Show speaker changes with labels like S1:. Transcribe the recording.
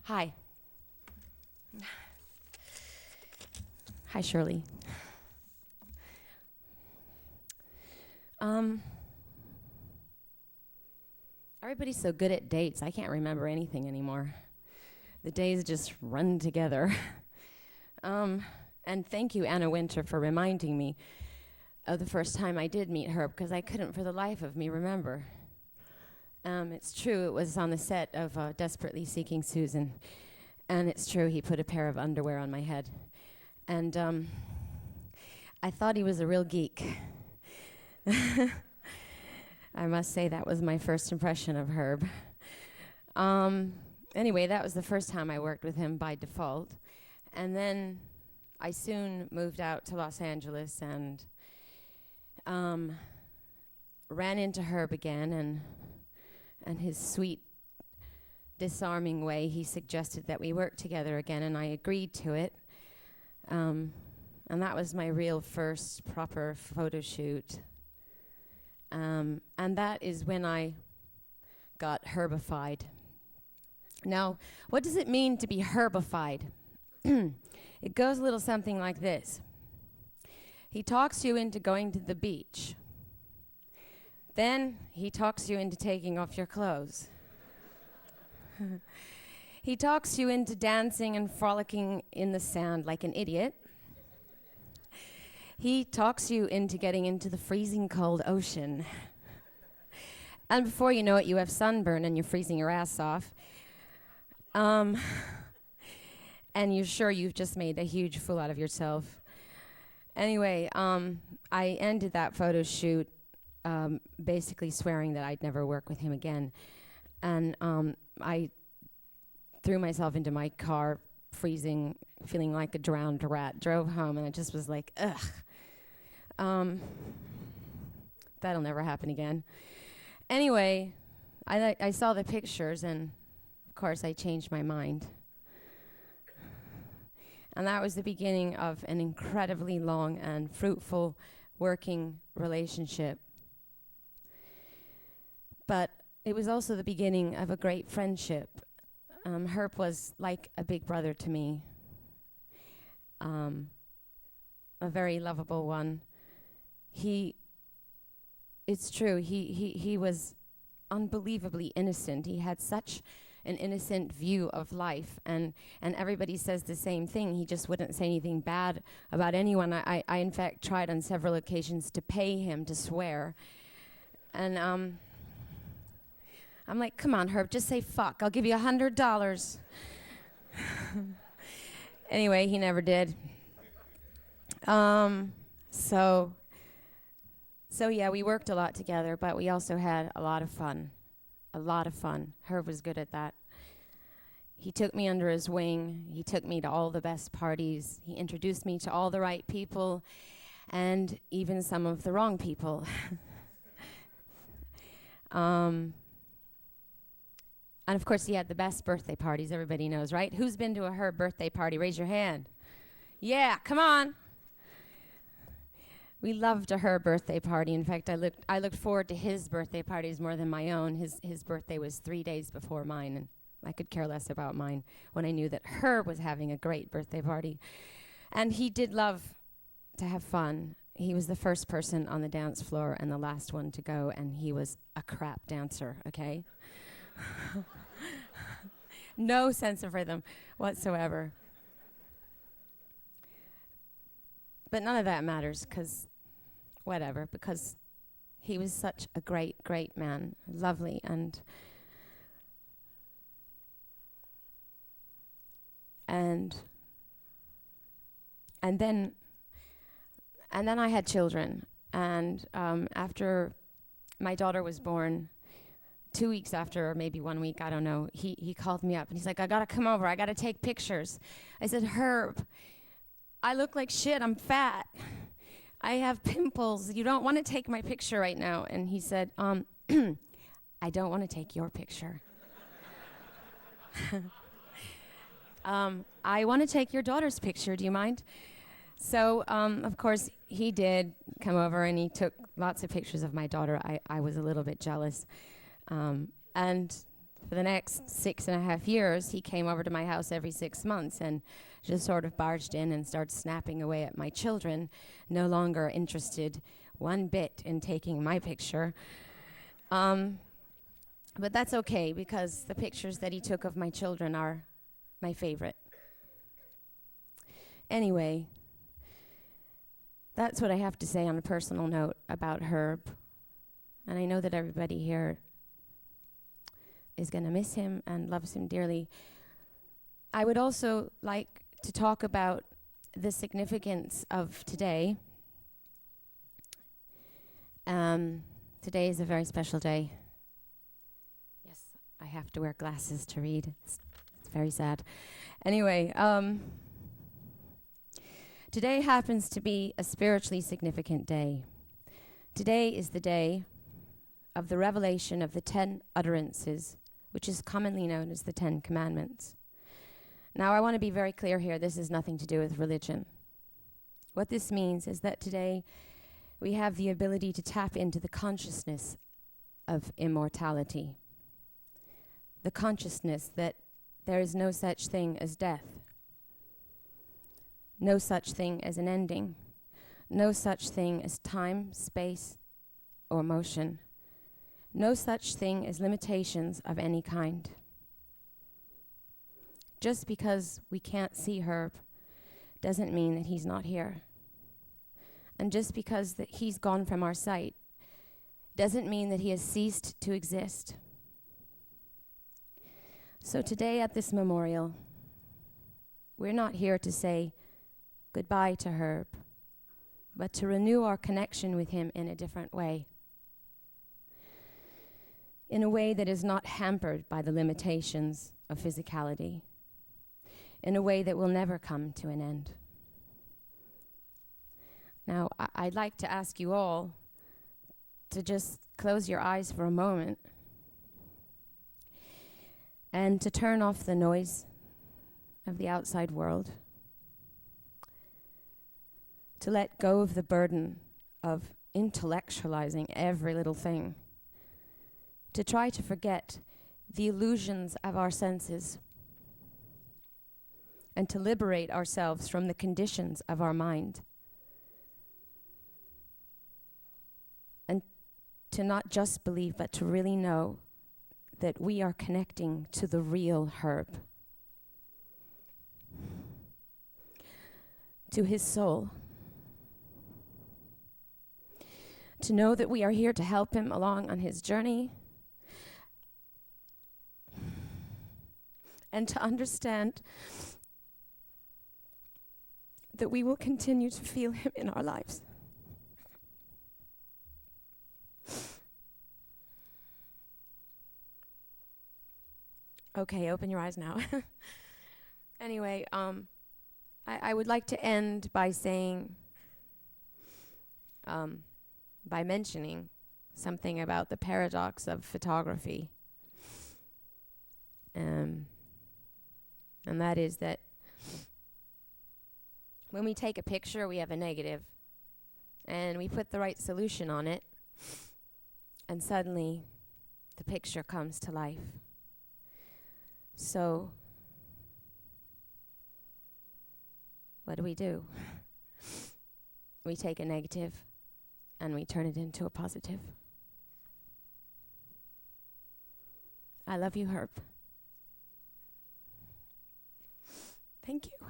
S1: Hi. Hi, Shirley. Everybody's so good at dates, I can't remember anything anymore. The days just run together. And thank you, Anna Winter, for reminding me of the first time I did meet Herb, because I couldn't for the life of me remember. It's true, it was on the set of Desperately Seeking Susan. And it's true, he put a pair of underwear on my head. And I thought he was a real geek. I must say that was my first impression of Herb. Anyway, that was the first time I worked with him by default. And then I soon moved out to Los Angeles and ran into Herb again, and his sweet, disarming way, he suggested that we work together again, and I agreed to it. And that was my real first proper photo shoot. And that is when I got herbified. Now, what does it mean to be herbified? It goes a little something like this. He talks you into going to the beach. Then he talks you into taking off your clothes. He talks you into dancing and frolicking in the sand like an idiot. He talks you into getting into the freezing cold ocean. And before you know it, you have sunburn and you're freezing your ass off. And you're sure you've just made a huge fool out of yourself. Anyway, I ended that photo shoot basically swearing that I'd never work with him again. And I threw myself into my car, freezing, feeling like a drowned rat, drove home, and I just was like, ugh. That'll never happen again. Anyway, I saw the pictures, and of course I changed my mind. And that was the beginning of an incredibly long and fruitful working relationship. But it was also the beginning of a great friendship. Herb was like a big brother to me, a very lovable one. It's true, he was unbelievably innocent. He had such an innocent view of life, and everybody says the same thing. He just wouldn't say anything bad about anyone. I in fact tried on several occasions to pay him to swear, and I'm like, come on, Herb, just say fuck. I'll give you $100. Anyway, he never did. So yeah, we worked a lot together, but we also had a lot of fun. A lot of fun. Herb was good at that. He took me under his wing. He took me to all the best parties. He introduced me to all the right people and even some of the wrong people. And of course, he had the best birthday parties, everybody knows, right? Who's been to a Herb birthday party? Raise your hand. Yeah, come on. We loved a Herb birthday party. In fact, I looked forward to his birthday parties more than my own. His birthday was 3 days before mine, and I could care less about mine when I knew that Herb was having a great birthday party. And he did love to have fun. He was the first person on the dance floor and the last one to go, and he was a crap dancer, okay? No sense of rhythm whatsoever. But none of that matters, because he was such a great, great man, lovely, and then I had children, and after my daughter was born, 2 weeks after, or maybe 1 week, I don't know, he called me up and he's like, I gotta come over, I gotta take pictures. I said, Herb, I look like shit, I'm fat. I have pimples, you don't wanna take my picture right now. And he said, I don't wanna take your picture. I wanna take your daughter's picture, do you mind? So, of course, he did come over and he took lots of pictures of my daughter. I was a little bit jealous. And for the next 6.5 years, he came over to my house every 6 months and just sort of barged in and started snapping away at my children, no longer interested one bit in taking my picture. But that's okay, because the pictures that he took of my children are my favorite. Anyway, that's what I have to say on a personal note about Herb. And I know that everybody here is going to miss him and loves him dearly. I would also like to talk about the significance of today. Today is a very special day. Yes, I have to wear glasses to read. It's very sad. Anyway, today happens to be a spiritually significant day. Today is the day of the revelation of the 10 utterances, which is commonly known as the 10 Commandments. Now, I want to be very clear here, this has nothing to do with religion. What this means is that today we have the ability to tap into the consciousness of immortality, the consciousness that there is no such thing as death, no such thing as an ending, no such thing as time, space, or motion, no such thing as limitations of any kind. Just because we can't see Herb doesn't mean that he's not here. And just because that he's gone from our sight doesn't mean that he has ceased to exist. So today at this memorial, we're not here to say goodbye to Herb, but to renew our connection with him in a different way. In a way that is not hampered by the limitations of physicality. In a way that will never come to an end. Now, I'd like to ask you all to just close your eyes for a moment and to turn off the noise of the outside world, to let go of the burden of intellectualizing every little thing, to try to forget the illusions of our senses, and to liberate ourselves from the conditions of our mind. And to not just believe, but to really know that we are connecting to the real Herb, to his soul. To know that we are here to help him along on his journey, and to understand that we will continue to feel him in our lives. Okay, open your eyes now. Anyway, I would like to end by saying, by mentioning something about the paradox of photography. And that is that when we take a picture, we have a negative, and we put the right solution on it, and suddenly the picture comes to life. So, what do? We take a negative and we turn it into a positive. I love you, Herb. Thank you.